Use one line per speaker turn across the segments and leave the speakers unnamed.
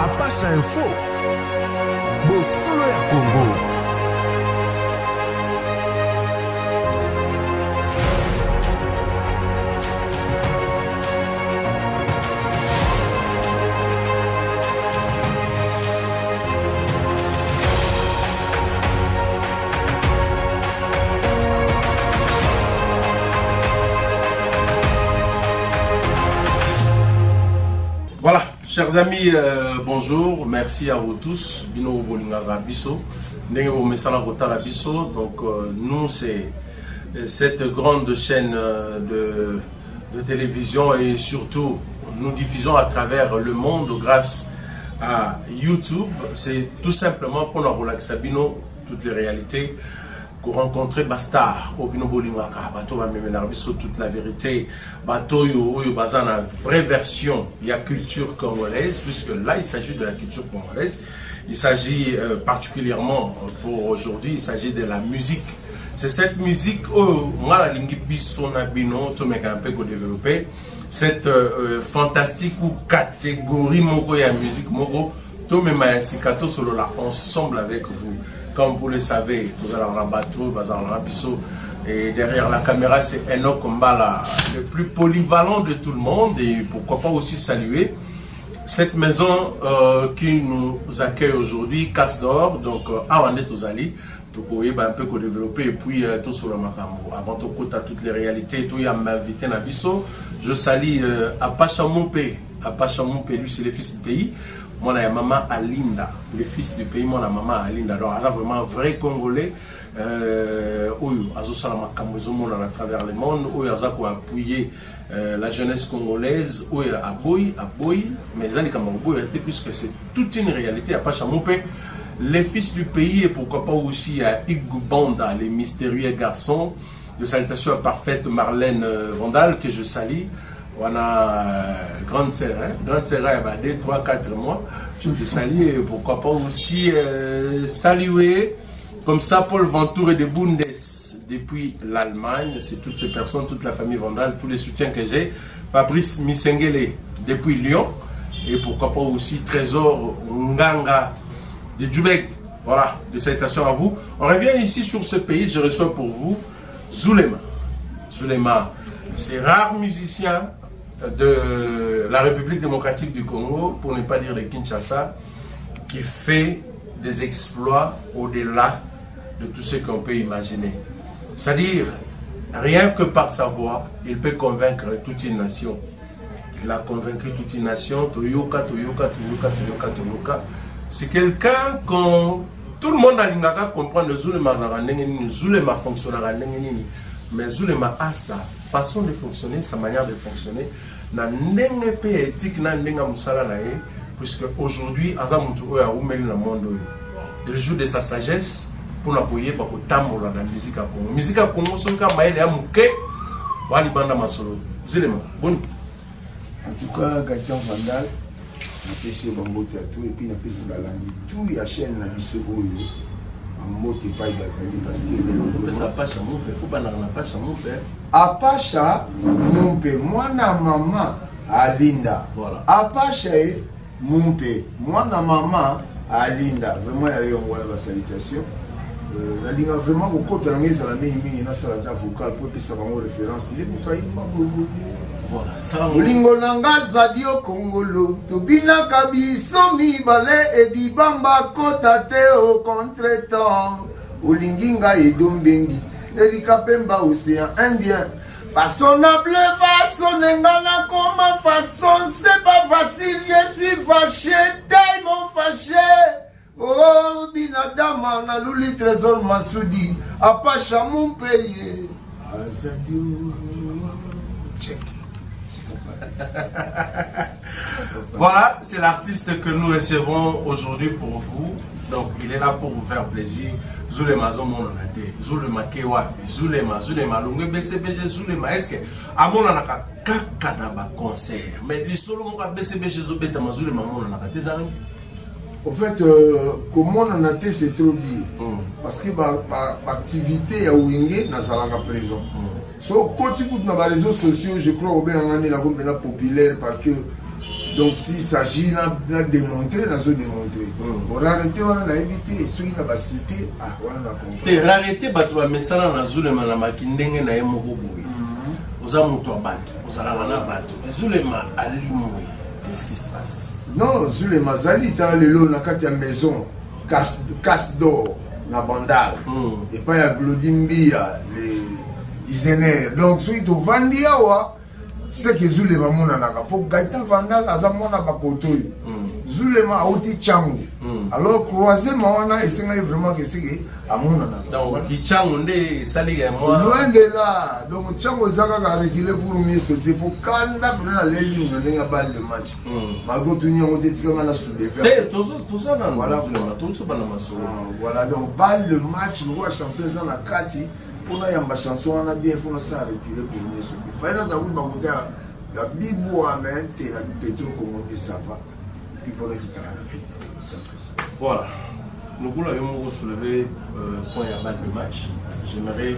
Apache Info, Bosolo ya Congo.
Voilà, chers amis, bonjour, merci à vous tous. Bino Bolingaga Bisso, Nengo Mesala Kotala Bisso. Donc, nous, c'est cette grande chaîne de télévision et surtout, nous diffusons à travers le monde grâce à YouTube. C'est tout simplement pour nous relaxer Bino toutes les réalités. Rencontrer Bastar, Obino Bolingaka, Bato va même toute la vérité, Bato yo bazana vraie version, il y a culture congolaise, puisque là il s'agit de la culture congolaise, il s'agit particulièrement pour aujourd'hui, il s'agit de la musique. C'est cette musique, moi la lingi biso na bino, to meka un peu développer, cette fantastique ou catégorie moko ya musique moko, to mema sikato solo là ensemble avec vous. Comme vous le savez, tous allons en bateau, et derrière la caméra, c'est Enoch Mbala, le plus polyvalent de tout le monde. Et pourquoi pas aussi saluer cette maison qui nous accueille aujourd'hui, Casse d'Or. Donc, avant d'être aux alliés, tout un peu développer et puis tout sur le macambo. Avant tout, toutes les réalités, tout y a m'invité à Bisso. Je salue Apache Moupé. Apache Moupé, lui, c'est le fils du pays. Moi, j'ai maman Alinda, le fils du pays, moi, maman Alinda. Donc, c'est vraiment un vrai Congolais. Oui, à travers le monde, où il a appuyé la jeunesse congolaise, où il a aboy, mais les années puisque c'est toute une réalité. À Pachamoupé, les fils du pays, et pourquoi pas aussi à Igou Banda, les mystérieux garçons. De salutation parfaite Marlène Vandal, que je salue. On a grande sœur, grande sœur, il y a 2, 3, 4 mois. Je te salue et pourquoi pas aussi saluer comme ça Paul Ventour et de Bundes depuis l'Allemagne. C'est toutes ces personnes, toute la famille Vandal, tous les soutiens que j'ai. Fabrice Misengele depuis Lyon et pourquoi pas aussi Trésor Nganga de Djoubek. Voilà, des salutations à vous. On revient ici sur ce pays, je reçois pour vous Zulema. Zulema, c'est rare musicien de la République démocratique du Congo, pour ne pas dire de Kinshasa, qui fait des exploits au-delà de tout ce qu'on peut imaginer. C'est-à-dire, rien que par sa voix, il peut convaincre toute une nation. Il a convaincu toute une nation, Toyoka. C'est quelqu'un qu'on... Tout le monde a l'inaga comprendre Zulema Zaranengeni, Zulema fonctionne à mais Zulema a sa façon de fonctionner, sa manière de fonctionner. Na ndenge pe éthique na ndenga musala na ye, puisque aujourd'hui azamutu oya umeli na monde. Il joue de sa sagesse pour n'appuyer par le temps dans la musique à Congo. Musique à Congo, son cas maël ya muke wali banda masolo. Zulema, bon.
En tout cas, Gatian Vandal, na pesi bambote à tout et puis na pesi balandi tout ya chaîne na biso oyo. Moté pas bazali parce que
ça passe mon père, faut pas na passe mon père.
Apacha mon père, moi na maman Alinda.
Voilà.
Apacha mon père, moi na maman Alinda. Vraiment il y a eu une salutation. La ligne vraiment au côté de la mimi na salata vocal pour que ça va en référence. Il est pour toi
voilà, ça
Olingo nanga zadio Kongolo tobina kabiso mibale edibamba kota te au contretemps Olinginga edombengi Erika Pemba océan Indien façon bleu façon ngana comment façon c'est pas facile je suis fâché tellement fâché oh binadama na luli trésor Masudi Apacha mon pays azadio check.
Voilà, c'est l'artiste que nous recevons aujourd'hui pour vous. Donc, il est là pour vous faire plaisir. Zulema Zomononate, Zulema Kewapi, Zulema, Longue BCBG, Zulema. Est-ce que, à mon anaka, kakadaba concert, mais les solo moka BCBG Zobetama, Zulema Mononaka, tes amis?
En fait, comment on a été, c'est trop dit. Parce que l'activité à Ouingé n'a pas présent. So, quand tu écoutes dans les réseaux sociaux, je crois que c'est populaire parce que Donc s'il s'agit de démontrer, on démontrer. Pour arrêter, on a évité. Ceux qui n'ont cité, on a compris.
Arrêter, mais ça, on a Zulema na makindenge na yemo. Vous avez mon bat, vous avez un bat. Zulema Ali Moué. Qu'est-ce qui se passe?
Non, Zulema Zali, tu as le lot dans la maison, casse d'or, la bandale. Et pas il y a Glodimbia, les dizainaires. Donc, ceux qui ont vendu, c'est que Zulema mona naka pour Gaëtan Vandal azamona bakoto Zulema auti changu alors croiser mawana esenga vraiment que c'est amona naka
donc ki changu nde sali ya moi
loin de là donc changu zaka ka reculer pour mieux sauter pour kanda pour na leli na nenga balle de match magoto nyongo tetika na soulever
tout ça dans voilà tout ça bana masolo
voilà donc balle de match nous va chanter ça na kati pour la yamba chanson on a bien fait ça reculer pour mieux sauter faina za kuba kuta la bibo a même la pétro comme on ça va et puis pour la qui ça rapide
voilà nous voulons soulever point à balle de match j'aimerais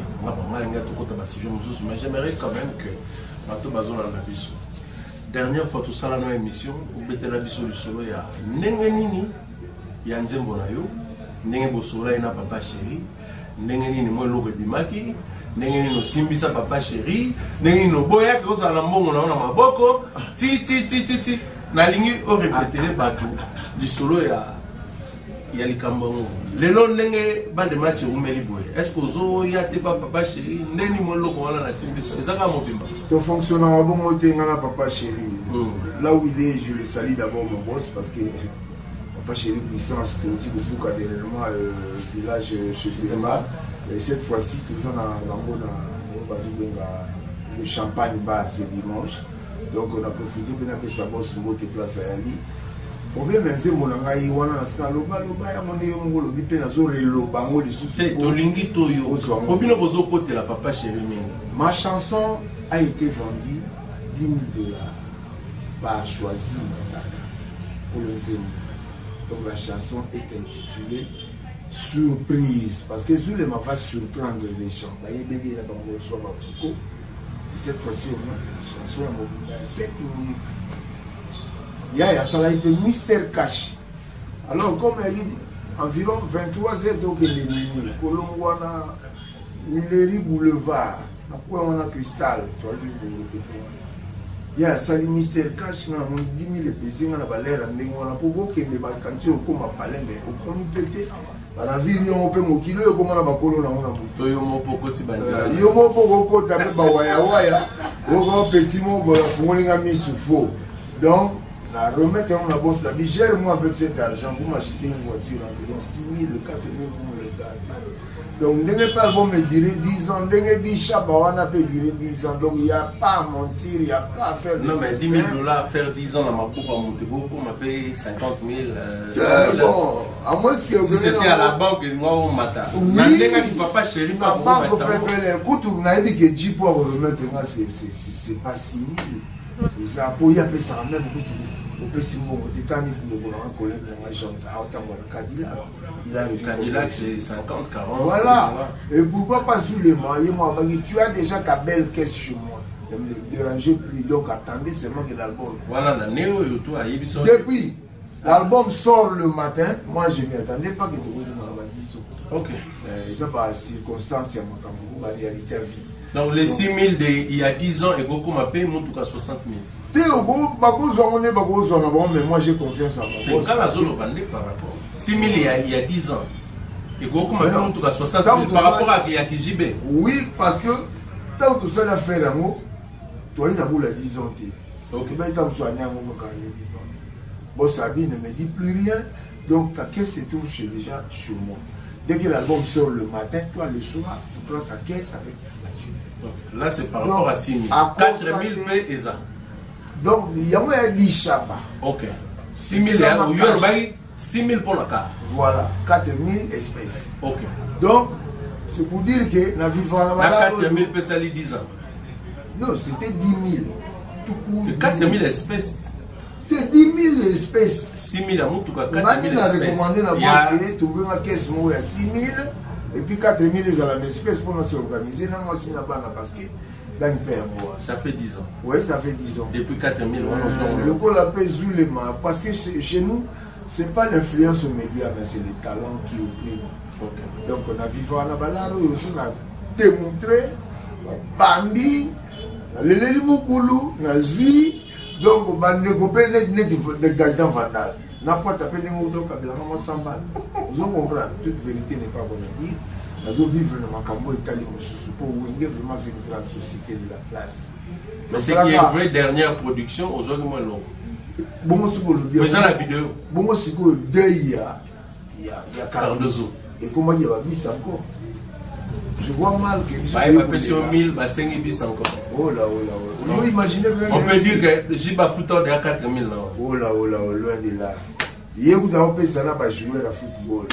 mais j'aimerais quand même que Mato Bazon la biso dernière fois tout ça dans l'émission ou bete la biso le solo ya ndenge nini ya nzembo na yo ndenge bosola ina papa chéri ndenge nini moi loko bimaki ndenge nini osimbisa papa chéri ndenge nini boya ko za na mbongo na maboko ti na lingi o répéter bato le solo ya likambango lelo ndenge ba de match umeli boy est-ce que zo ya te papa chéri ndeni mo loko wana na simbisa ezaka mobimba
ton fonctionnement bon moté ngana papa chéri là où il est je le salue d'abord mon boss parce que papa chéri puissance que aussi beaucoup dernièrement village chez Téma et cette fois-ci toujours dans le champagne bar ce dimanche donc on a profité de faire sa bosse moté place à Ali problème c'est mon ngai wana na sa loba ya monde yo ngolo bipe na zo relo bango lisusu
to lingi to yo obino bozo côté la papa chéri mingi
ma chanson a été vendue $10,000 par Choisi Matata pour le Zembo. Donc la chanson est intitulée Surprise parce que Zulema va surprendre les gens. Et cette fois-ci, la chanson est mobile 7 minutes. Il y a ça là, il peut Mystère Cash. Alors, comme il dit, environ 23 heures, donc il est minuit. Colomboana, Millery Boulevard, après on a Cristal, 3 jours de il y a ça, le Mystère Cash, on a dit 10 000 pesées, on a valeur, on a pour que les vacances, on a parlé, mais on a pété. La vie, on peut me kilo, comme on a bakolo na mona buto.
Yo mo poko ti banza.
Yo mo poko ko tape ba waya. Yo petit mo bo fongolinga mi soufo. Donc la remettre on la bosse la vie gère moi avec cet argent vous m'achetez une voiture environ 6 000 4 000 vous me le donnez. Donc n'est pas bon me dire 10 ans, n'est dit chaba on a peut dire 10 ans. Donc il y a pas à mentir, il y a pas à faire
non mais $10,000 faire 10 ans dans ma coupe à Montego pour me payer 50 000
bon, à moins que
si c'était à la banque moi on m'attend.
Oui,
papa chéri
ma banque peut écoute, on a dit que 10 pour remettre moi c'est pas 6 000. Et ça pour y appeler ça même au petit mot, tu t'as mis de un collègue dans la jambe, Cadillac. Il a le
Cadillac, c'est 50, 40.
Voilà. Et pourquoi pas sous les moyens, tu as déjà ta belle caisse chez moi. Ne me dérangez plus, donc attendez seulement que l'album.
Voilà,
depuis, l'album sort le matin, moi je ne m'y attendais pas que tu reviennes dans la disque.
Ok.
Ça par circonstance, il y a ma réalité à vie.
Donc les 6 000 il y a 10 ans, et Goku m'a payé, moi en tout cas 60 000.
Mais moi j'ai confiance en mon boss.
Par rapport 6 000 il y a 10 ans. Et Goku m'a payé en tout cas 60 000 par rapport à Yakijib.
Oui, parce que tant que ça l'a fait, toi il a voulu 10 ans. Donc il tant que ça boss Abi ne me dit plus rien. Donc ta caisse se trouve déjà chez moi. Dès que l'album sort le matin, toi le soir, tu prends ta caisse avec la thune.
Là c'est par rapport à 6 000. 4 000 paye et ça.
Donc, il y a un Lishaba.
Ok. 6 000 6 000 pour la carte.
Voilà, 4 000 espèces.
Ok.
Donc, c'est pour dire que la vie va
la 4 000 peut salir 10 ans.
Non, c'était 10 000. Tout court.
4 000 espèces.
C'était 10 000 espèces.
6 000 en tout cas,
4 000 espèces. On a recommandé la banque, trouver une caisse à 6 000. Et puis 4 000 à la espèce pour nous s'organiser. Parce que
Ça fait 10 ans.
Oui, ça fait 10 ans.
Depuis 4000 ans.
Le col appelle Zulema. Parce que chez nous, ce n'est pas l'influence aux médias, mais c'est les talents qui oppriment. Okay. Donc on a vécu à la balade, on a démontré, Bambi, Leleli Moukoulou, Nazui, donc on a négocié des gagnants vandales. N'importe quoi, on a fait des sambal. Vous comprenez, toute vérité n'est pas bonne à dire. Nous vivons dans Makambo Italie, pour Wenge, vraiment c'est une grande société de la place.
Mais c'est qui est une vraie dernière production, aujourd'hui, moi, non.
Bon, c'est
faisant la vidéo.
Bon, c'est que il y a
Cardozo.
Et comment il y a bis encore? Je vois mal que.
Il va péter 1000, 5 bis encore.
Oh là. On peut imaginer.
On peut dire que Jiba Fouton est à 4000 là.
Oh là, loin de là. Hier, vous avez fait ça là pour jouer à football.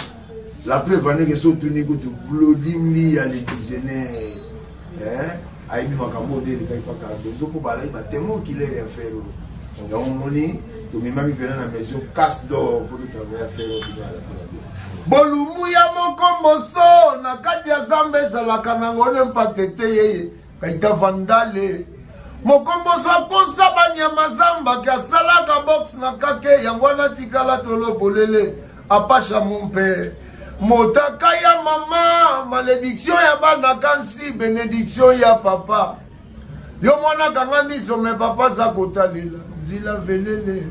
La preuve est que sont tournés contre Glodimbi à l'éditionnaire. Aïe, Makambo, des gars, pas Cardozo, pour parler, il tellement qu'il est rien faire. Donc, on est, tout le monde vient dans la maison, casse d'or pour travailler à faire. Bolumuya mokomboso na kati ya Zambé ezalaka nango nempatete yeye kaita vandale mokomboso akosa banyama zamba ki asalaka box na kake yango wana tikala tolobolele apasha mumpe motaka ya mama malédiction ya bana kansi bénédiction ya papa yo mwana kanga miso me papa za kotalela nzila velele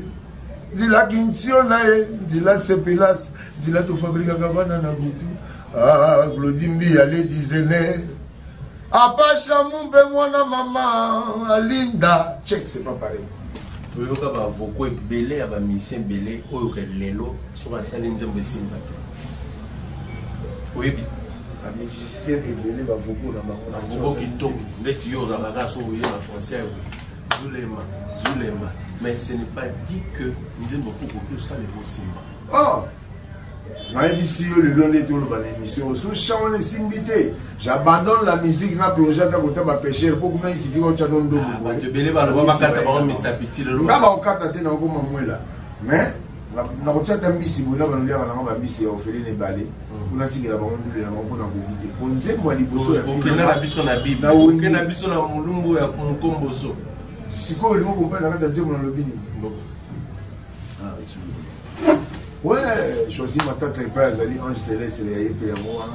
nzila kintio na ye nzila sepelas nzila tofabrika kabana na butu Glodimbi ale dizener apasha mumpe mwana mama alinda check c'est pas pareil
toyoka bavoko ebele ya bamisien ebele oyo ke lelo soki asali nzembo esimba te oyebi
bamusicien ebele bavoko na bango
bavoko kitoko ndeti yo ozalaka so oye na concert zulema mais ce n'est pas dit que nzembo kokoki osalema osimba.
Oh nayebi yo lelo nde toloba na émission so chawana esimbi te j'abandonne la musique na plonge ata kota bapêcheur mpo kuna isifi otya no ndombo
ebele baloba bakata bango misapiti lelo
nga bakokata te nakokoma mwela mais nakotya ata mbisi boye na banoliaka nango bambisi ya ofele na ebale kuna tikela bango ndule nango mpona koki te po nzembo ya liboso ya
okende na biso na bible okende na biso na molungu ya nkomboso
sikoyo olingo kompani na kati ya nzembo nalobi nini. Ouais, choisi ma tante et pas Azali Ange Céleste et Péamouana.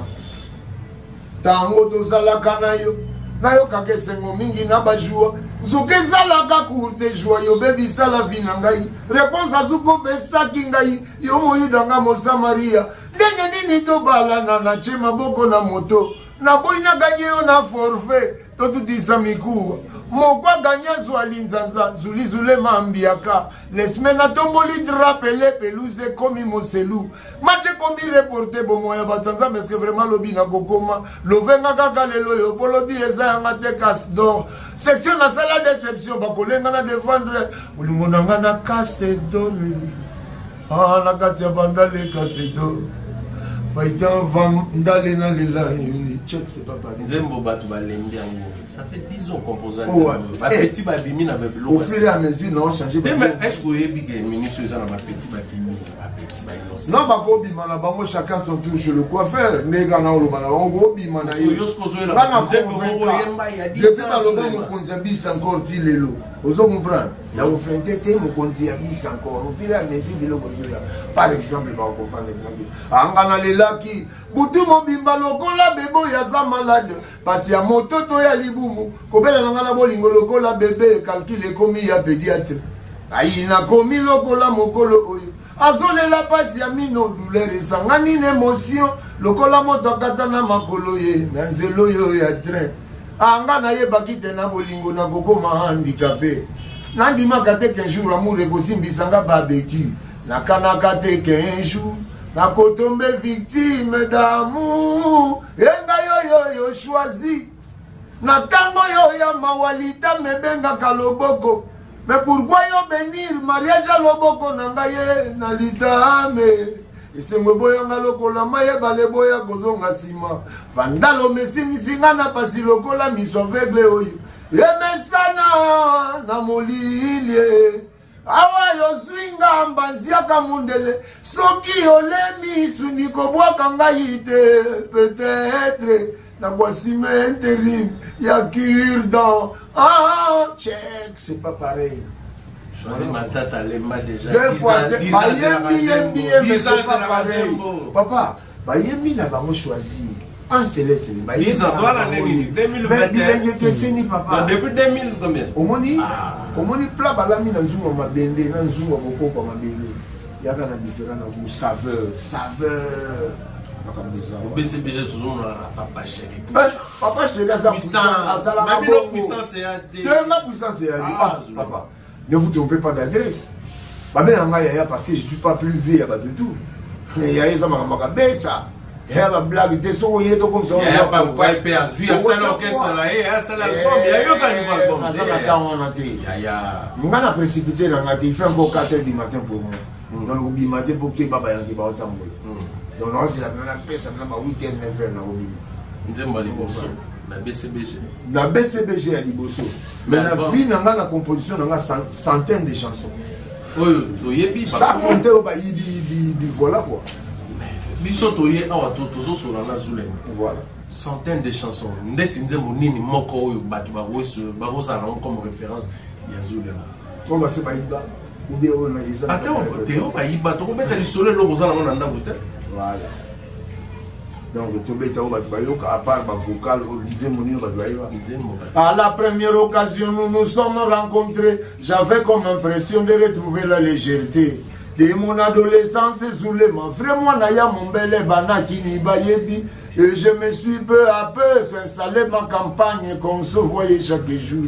Tango to Zalaka na yo kake sengo mingi na bajua. Nzoke Zalaka courte joie yo baby sala vinangai. Réponse azuko besa kingai yo moyudanga mosa Maria. Ndenge nini to balana na chema boko na moto. Na boy na gagné yo na forfait. To tu disamikuwa. Mokwa gagné zwali nzanza zuli zule mambiaka. Les semaines à tomboli drapelé pelouse comme Moselu. Match comme reporté bon moyen batanza parce que vraiment lobby na kokoma. Lovenga kaka lelo yo polobi eza ngate casse d'or. Section na sala déception ba kolenga na défendre. Ulimonanga na casse d'or. Ah la kati ya bandale casse d'or. Faitan vandale na lela. Check c'est pas pareil.
Nzembo batu balengi yango. Ça fait 10 ans composant. Ba petit babimi na bebelo.
Au fur et à mesure non changer.
Mais est-ce que vous avez des minutes ça na ba petit babimi, ba petit ba innocent.
Non ba ko bima na bango chacun son tour chez le coiffeur. Nega na oloba na bango bima na yo. Bana nzembo yemba ya 10 ans. Depuis na loba mo konzabis encore ti lelo. Ozo comprendre. Ya vous fente te mo konzabis encore. Au fur et à mesure de l'okozoya. Par exemple ba comprendre que anga na lelaki butu mo bimba lokola bebo ya za malade. Parce ya moto to ya libumu kobela nanga na bolingo lokola bébé calcul komi ya pédiatre ayi na komi lokola mokolo oyo azolela pasi ya mino douleur esangani na émotion lokola moto akata na makolo ye na nzelo oyo ya train anga na yebaki te na bolingo na kokoma handicapé nandimaka te qu'un jour amour ekosimbisanga babeki nakanaka te qu'un jour nakotombe victime d'amour enga yo choisi na tango yo ya mawalita mebengaka loboko mais pourquoi yo bénir mariage à loboko na ngai na litame esengo boyanga lokola maye bale boya kozonga sima vandalo mesinisinga na pasi lokola miso aveugle oyo emesana na molilie awa yo swinga mbanziaka mundele soki olemi suni kobwaka ngai te peut-être na boissime intérim, il y a cure-dent. Ah, check, c'est pas pareil.
Choisis ma tête à l'EMA déjà.
Deux fois, mais c'est pas pareil. Papa, Bayemi n'a pas choisi. Un céleste, Bayemi.
10 ans, toi l'année 2021.
Papa.
Depuis 2000 combien?
Au moni plat balami na nzungu ma bende, na nzungu boko pa ma bende. Il y a un différent dans saveur.
Au BCBG toujours papa chéri.
Papa chéri, ça
puissance. C'est à dire.
La puissance c'est à dire. Papa, ne vous trompez pas d'adresse. Parce que je ne suis pas plus vieux de tout. Il y a ça ça. Il y a la blague, il y a comme ça.
Il y a pas de PS, il y a ça l'orchestre là, il y a ça l'album, il y a ça l'album.
On a précipité dans la il fait encore 4 h du matin pour moi. Donc le matin pour que Baba Yangi va autant. Donc non, c'est la première personne, on a 8 h 9 h dans le
la BCBG.
La BCBG a dit Bosso. Mais la vie n'a pas la composition, on a centaines de chansons. Ça compte au bailli, voilà quoi. Voilà.
Centaines de chansons. Comme référence.
Comment c'est Baïba?
Attends, Théo Baïba, tu peux mettre le soleil là aux alentours d'un bouteille.
Voilà. Donc, à part ma vocale, à la première occasion, nous nous sommes rencontrés. J'avais comme impression de retrouver la légèreté de mon adolescence sous les mains. Vraiment, Naya mon bel Banaki ni Bayebi. Et je me suis peu à peu s'installer ma campagne qu'on se voyait chaque jour.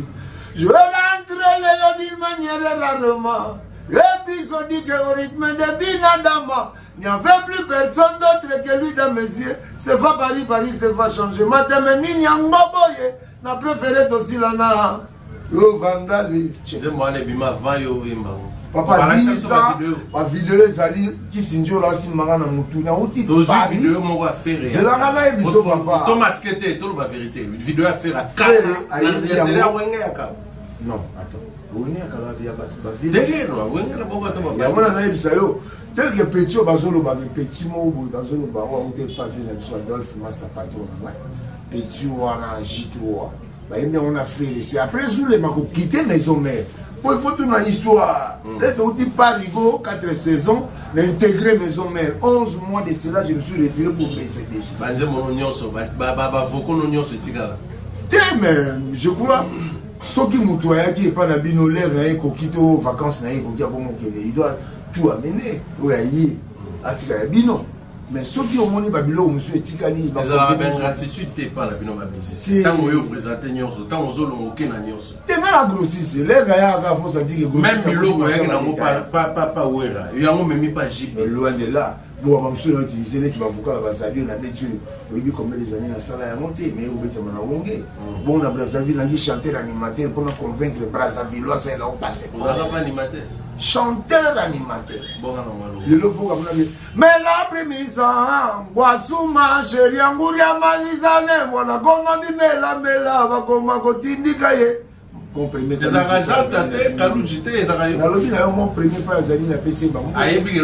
Je rentrais les d'une manière rarement. Épisodique au rythme de Binadama. Il n'y avait plus personne d'autre que lui dans mes yeux. C'est pas Paris, c'est pas changé. Matemeni Nyangboboye n'a préféré aussi l'ana. Yo Vandali. Papa, ma vidéo est qui s'injure là, si Marana Moutou. Na outi Paris.
Vidéo mon va faire.
C'est la gana et biso papa.
Thomas Kete, tout la vérité. Une vidéo à faire à 4.
Non, attends. Tel que petit bazolo ba petit mot bazolo ba on te pas vu na Adolphe Master Patron petit wana jitwa ba on a fait c'est après Zoulé mako quitter maison mère pour il faut toute une histoire les outil Parigo 4 saisons l'intégrer maison mère 11 mois de cela je me suis retiré pour BCBG
banze mon nyonso ba voko no nyonso tikala
mais je crois ceux qui moutoya qui est pas na bino l'air na ko quitter aux vacances na ko dia bon il doit tout amener oui atika bino mais ceux qui ont moni babilo monsieur etikali
mais la gratitude t'es pas la bino ba musicien tant yo présenter nyonso tant ozolo moke na nyonso
te na grossiste les gars ya faut ça dire
même biloko ya na mo pas wera yango même pas jib
loin de là bon monsieur a utilisé les qui va avocat la Brazzaville na betu oui comme les années na sala ya monter mais au betu na wonge bon na Brazzaville na chanter animateur pour convaincre Brazzavillois c'est là on passe
on va pas animateur
chanteur animateur. Mais la prémisse, Boissouma, chérie, Angouria, Malizane, voilà, comment mela, mela, va comme un cotini gaillé. Mon premier
des arrangements,
mon premier pas la PC Bambo.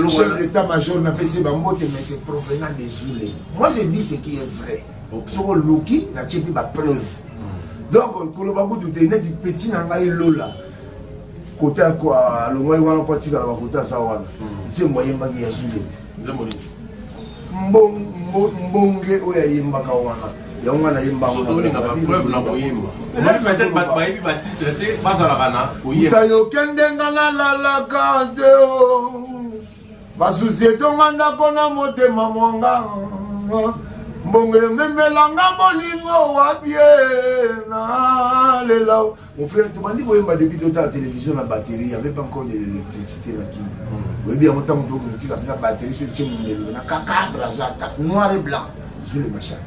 Chef d'état-major na PC Bambo, mais c'est provenant des Zoulés. Moi, je dis ce qui est vrai. Sur le Loki, n'a pas de preuve. Donc, Kolobango, tu es dit petit Nangaï Lola. Côté à quoi le moyen où on partit dans la côté à Sawana c'est moyen bagi ya Zoulé mbonge oya yimba kawana ya ngana yimba
surtout ni na preuve na boyimba mais peut-être ba bayibi ba titrete bazala kana boyimba
tayo kende ngana la kante o ba société ngana kona motema monga mbonge memelanga bolingo wabie na lelo. Mon frère, tu m'as dit que depuis que la télévision, la batterie, il n'y avait pas encore de l'électricité là. Oui, bien, on t'a dit que la batterie sur le numéro, on a caca, brazata, noir et blanc, sur le machin.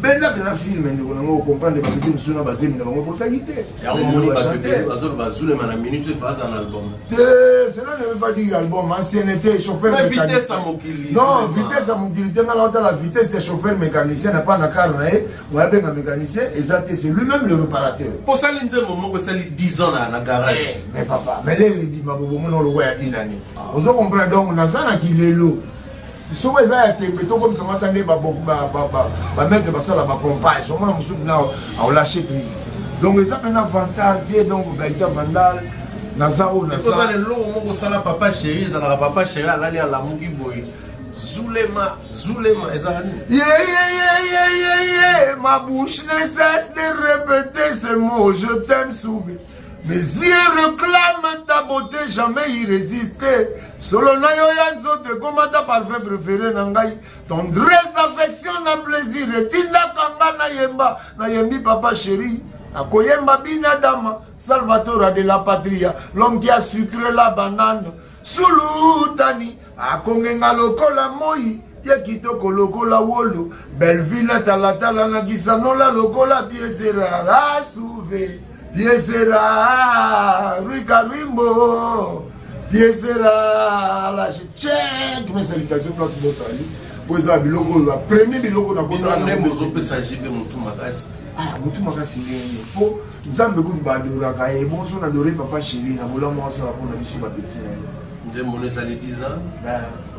Ben là, dans le film, on comprend que les gens sont basés dans la brutalité.
Il y a un moment où minute phase un album.
Cela ne veut pas dire album, ancienneté, chauffeur mécanicien.
Vitesse à mobilité.
Non, vitesse à mobilité, la vitesse, c'est chauffeur mécanicien, n'a pas un carnet, on a bien un mécanicien, et c'est lui-même le réparateur.
Pour ça, il y a un moment où c'est 10 ans dans la garage.
Mais papa, mais là, il dit, on le voit il y a une année. On comprend donc, on a ça qui est l'eau. so eza ya tembe to comme ça m'entendait ba mettre ba sala ba pompage on m'a musu na on lâcher prise donc les a un avantage donc Gaïta Vandal Nazao
Nazao le long moko sala papa chéri ça la papa chéri ala li ala mugi boy Zulema ezani
ma bouche ne cesse de répéter ces mots je t'aime souvent mes yeux réclament ta beauté jamais y résister solo na yo ya nzoto comme ta parfait préféré na ngai tendresse affection na plaisir etinda kanga na yembi papa chéri akoyemba binadama Salvatore de la patria l'homme qui a sucré la banane sulutani akongenga lokola moi ye kitoko lokola wolo Belleville talatala na gisanola lokola piesera la souve piesera Rikarimbo piesera la check mes salutations place de sali poza biloko la premier biloko na kontra na
mozo pesa jibe mutu makasi
mutu makasi ngeni po nzambe kuti badora kaye bonso na dore papa chéri na bola mo sala pona biso ba petit na
nze mone sali 10 ans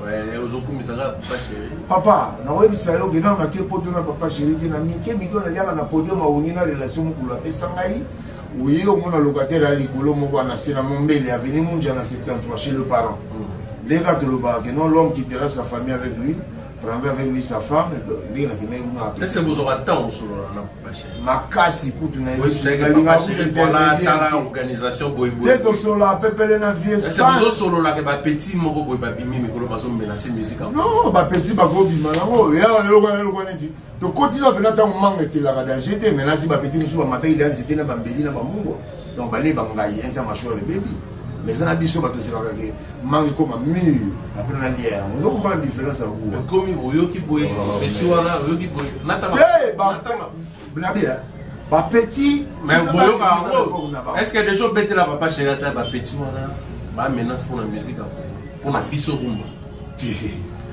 ouais ozokumisa ka papa chéri
papa na webisa yo gena na te poto na papa chéri na mike miko na liaka na podium awungi na relation mukulu apesa ngai oui au mona locataire ali kolo moko na sena mombele avenue munja na 73 chez le parent les gars de l'Oba que non l'homme quittera sa famille avec lui prendra avec lui sa femme et lui na kene una
après c'est vous aura temps sur na papa chéri
makasi kutu na
la organisation boy
teto sur la pepele na vie
c'est vous solo la que ba petit moko boy ba bimi mikolo bazo menacer musique
non ba petit ba go bima na o ya lo neti to continue pena ta manga te la danger te menacer ba petit musu ba matai identité na ba mbeli na ba mungo donc ba le ba ngai international baby mais ça n'a pas besoin de se faire manque comme un mur après on a dit on doit comprendre la différence à vous
comme il qui peut petit voilà qui peut n'attends
pas petit
mais est-ce que des gens bêtent la papa chez la petit voilà bah menace pour la musique pour la biso rumba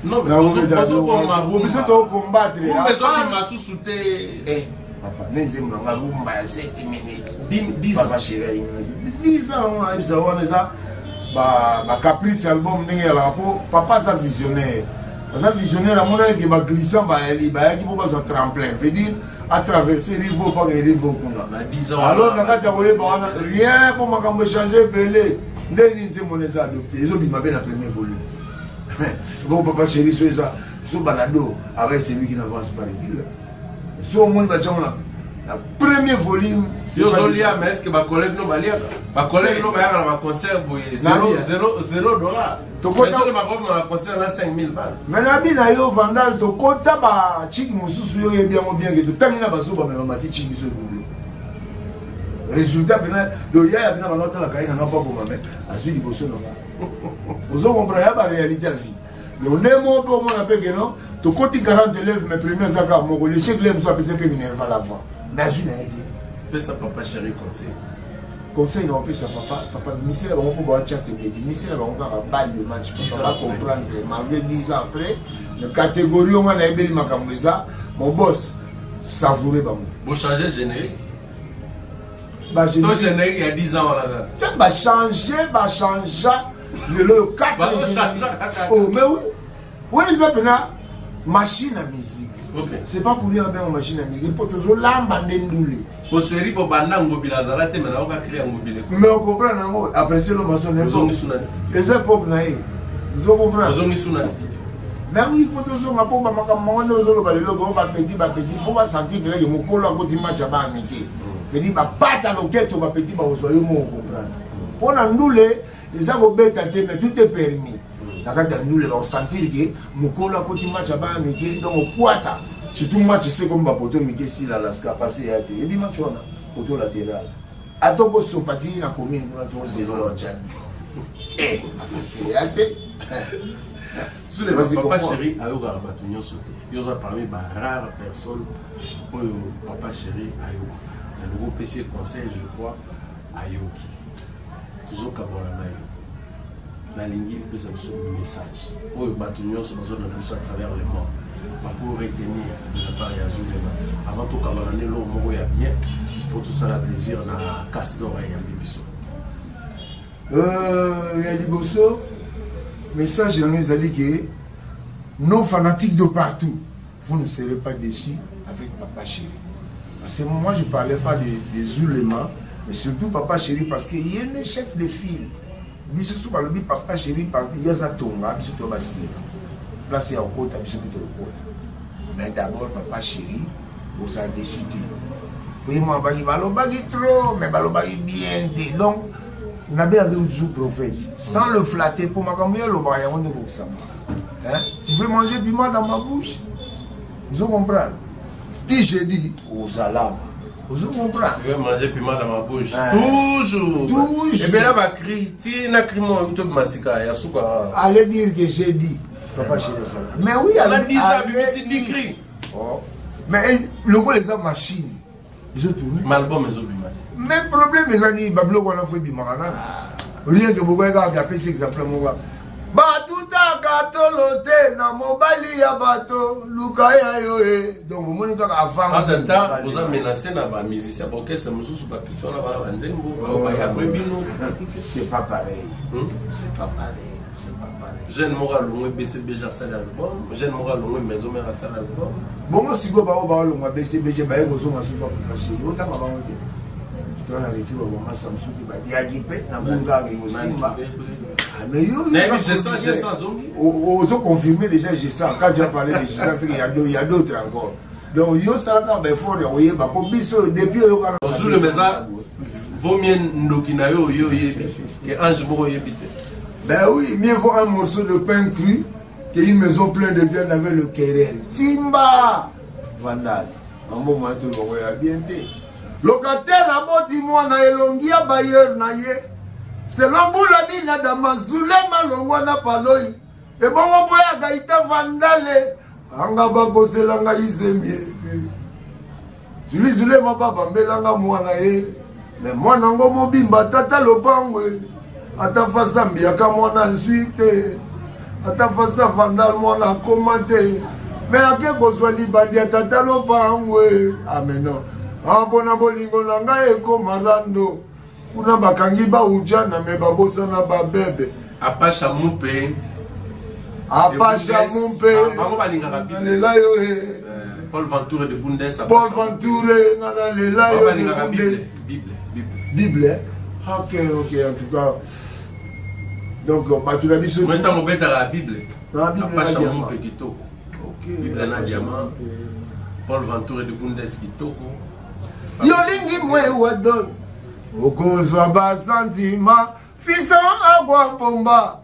non mais on besoin
de combattre
on besoin de massou souté
papa n'enze mna rumba ya 7 minutes papa chéri Bisa wana eza ba caprice album ndenge la po papa sa visionnaire amona ke ba glissant ba yaki po ba tremplin veut dire à traverser rivo pas rivo kuna alors na kata koyeba wana rien pour makambo changer belé ndeni nze moneza adopté ezo bima be na premier volume bon papa chéri so balado avec celui qui n'avance pas le so monde ba chama la premier volume
si on lia mais est-ce que ma collègue no balia ma collègue no baia na concert boy 0 dollars to kota ma robe na concert na 5000 balles
mais na bina yo vandal to kota ba chiki mususu yo bien que to tangina baso ba mati chiki so résultat bena do ya bina ba nota la kaina na pas pour mais asui liboso no vous comprenez ya ba réalité vie mais on est mon pour mon appel que non to koti 40 élèves mes premiers zaka mo le chef lem so apese pe minerva l'avant mais une idée
pesa papa chéri
conseil non pesa papa ministère va ko ba chat et ministère va on va balle le match pour pas comprendre malgré 10 ans après le catégorie on a ebeli makambeza mon boss savourer ba
mo changer générique
ba
générique il y a 10 ans là
ba changer le 4 oh mais oui les appena machine à musique.
Okay.
C'est pas pour rien bien machine à musique. Pour toujours lamba n'endoulé.
Pour série pour banda ngobila zalate mais on va créer ngobile.
Mais on comprend non après le maçon n'est pas. Les époques naïe. Vous comprenez?
Vous avez sunasti.
Mais oui, il faut toujours ma pauvre maman nous zo ba le logo ba petit pour pas sentir que le mokolo ko ti match ba amité. Fait dire ba pata loketo ba petit ba ozoyo mo comprendre. Pour n'endoulé, les agobeta te mais tout est permis. Nous les sentir que Mukolo côté match à Bamike donc au Kwata surtout match c'est comme Bapoto Mike si la Laska passé à et dit match on a auto latéral à Togo Sopati na commune pour 0 au Tchad eh c'est até
sous les papa chéri ayo ga batunyo sauté ils ont parmi rare personne pour papa chéri ayo le groupe PC conseil je crois ayoki toujours kabola nayo la ligne peut se message pour batunyo se besoin de tout à travers le monde pour retenir de la part ya Zulema avant tout kabola ne lo moko ya bien pour tout ça la plaisir na casse d'or ya biso
ya liboso message dans les alliés nos fanatiques de partout, vous ne serez pas déçus avec Papa Chéri. Parce que moi, je ne parlais pas des éléments, mais surtout Papa Chéri, parce qu'il y a un chef de file. Bisous par le Papa Chéri, parce qu'il y a un tonga, bisous to basi. Place à côté, bisous to côté. Mais d'abord, Papa Chéri, vous avez déçu. Oui, moi, je vais trop, mais je vais bien. Donc, on a bien toujours prophète. Sans le flatter, pour ma campagne, le bail, on est comme ça. Tu veux manger piment dans ma bouche? Vous comprenez? Si je dis aux alarmes, vous comprenez?
Tu veux manger piment dans ma bouche? Toujours. Toujours. Et bien là, ma cri, tu n'as crié mon YouTube massacre, il y a souka.
Allez dire que j'ai dit. Papa Chéri. Mais oui,
elle a dit ça, c'est dit cri.
Mais le gars, les machines. Ils ont tourné.
Malbon, mais ils
même problème, les amis, Bablo, on a fait du marana. Rien que vous avez appelé cet exemple, mon gars. Batuta katolote na mobali ya bato lukaya yoe. Donc vous monitez avant.
En même temps, vous avez menacé na ba musicien pour que ça me sous ba question na ba nzembo ba ya bino.
C'est pas pareil. C'est pas pareil. C'est pas pareil.
Jeune moral longwe BCB ja sala album, jeune moral longwe maison mère sala album.
Bon si go ba longwa BCB ba ko so ma so ba marché. Yo ta ba ba dans la retour au moment Samsung qui va dire na bunga ke Simba. Mais
j'ai sens.
Ils ont confirmé déjà j'ai ça. Quand tu as parlé de j'ai ça, il y a d'autres encore. Donc yo ça quand ben fort oui ba ko biso depuis yo kana.
Bonjour le mesa vaut mieux ndokina yo que ange moko yebite.
Ben oui, mieux vaut un morceau de pain cru qu'une maison pleine de viande avec le querelle. Timba Vandal. Un moment tout le monde a bien été. Locataire à boti moi na elongi ya bailleur na ye. C'est l'amboula bina da mazule malongwa na paloi. Et bon on boya gaita vandale. Anga ba bosela nga izemie. Zule ma baba mbelanga mwana ye. Mais moi nango mobimba tata lopangwe. Ata fasa mbiaka mwana nsuite. Ata fasa vandal mwana komate. Mais ake kozwa libandi tata lopangwe. Amen non. Abona bolingo nanga eko marando. Kuna bakangi ba ujana me babosa na babebe.
Apacha Moupe.
Apacha Moupe.
Bango balinga rapide.
Lela yo
Paul Venture de Bundes.
Paul Venture ngana lela yo
de
Bible. OK, en tout cas. Donc batu la biso.
Moi tant obeta la Bible.
La Bible
Apacha Moupe kitoko.
OK.
Bible na diamant. Paul Venture de Bundes kitoko.
Yolingi mwe wadon. Okozwa ba sentiment fisa agwa pomba.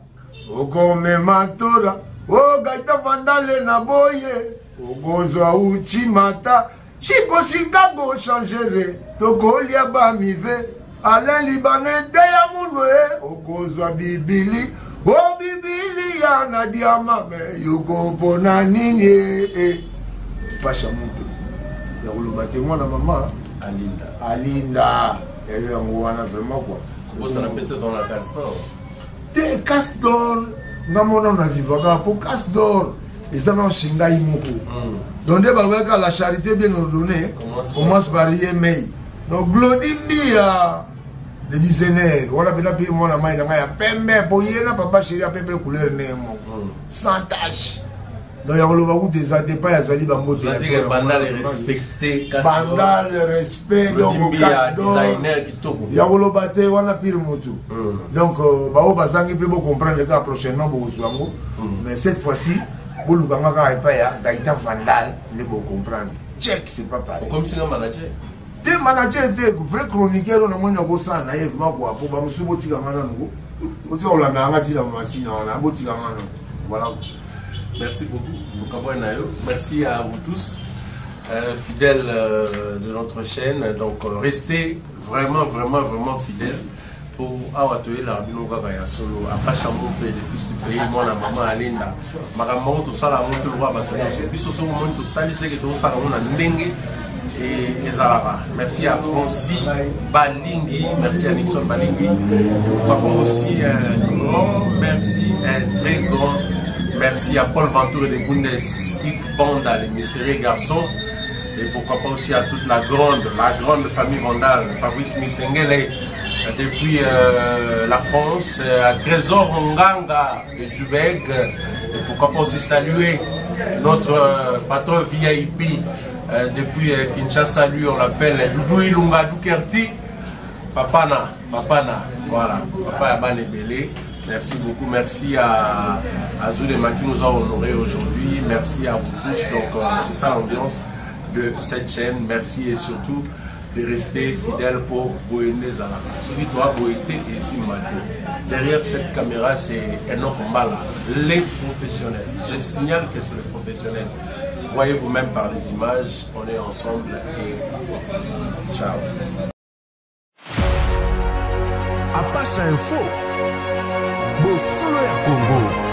Okome matora. Ogaita vandale na boye. Okozwa uchimata. Chiko Chicago changere. Tokolia ba mive. Alain Libanais de ya munwe. Okozwa bibili. O bibili ya na diama me. Yoko pona nini. Pasha Moupe. Ya ulubate mwana mama. Alinda. Et on a vraiment quoi.
Vous ça répète dans la casse d'or.
Des casse d'or. Non, on a vécu pour casse d'or. Ils ont un chingaï moko. Donc, la charité bien ordonnée commence par y aimer. Donc, Glodimia, le dizainaire, voilà, bien appelé mon ami, il y a pembe, pour y aller, papa chéri, à peu près couleur némo. Sans tache. Donc, il y a beaucoup de gens pas à Zali Bambo.
C'est-à-dire que Bandal est respecté.
Bandal respect, donc casse d'or. Il y a beaucoup de gens qui ont pire moto. Donc, Bao Bazangi peut comprendre le cas prochainement, mais cette fois-ci, vous le gangaka et pas ya, Gaïta Vandal, ne peut comprendre. Check, c'est pas pareil.
Comme si un manager.
Des managers étaient vrais chroniqueurs, on a moins de ça, naïvement, pour me soumettre à Manan. Aussi, on l'a dit dans ma machine, on a botti à Manan. Voilà.
Merci beaucoup. Merci à vous tous, fidèles de notre chaîne. Donc, restez vraiment fidèles pour Awatoye Larbino Gagaya Solo. Apacha Moupe, le fils du pays, moi, la maman Alinda. Maman, tout ça, la montre le roi Batoya. Puis, ce sont tout ça, c'est que tout ça, on a Ndengue et Zalaba. Merci à Francis Balingi. Merci à Nixon Balingi. Papa aussi, un grand merci, un très grand. Merci à Paul Venture de Bundes, Hit Banda, les mystérieux garçons. Et pourquoi pas aussi à toute la grande famille Vandal, Fabrice Missengele, depuis la France, à Trésor Nganga de Dubeg, Et pourquoi pas aussi saluer notre patron VIP depuis Kinshasa, lui on l'appelle Doudou Ilunga Doukerti. Papana, voilà, Papa Yaban Ebele. Merci beaucoup, merci à Zulema qui nous a honorés aujourd'hui, merci à vous tous. Donc c'est ça l'ambiance de cette chaîne. Merci et surtout de rester fidèle pour Boyende Zala. Celui doit Boyete et Simate. Derrière cette caméra, c'est Enoch Mbala, les professionnels. Je signale que c'est les professionnels. Voyez vous-même par les images, on est ensemble et ciao.
Apache Info, Bosolo ya Congo.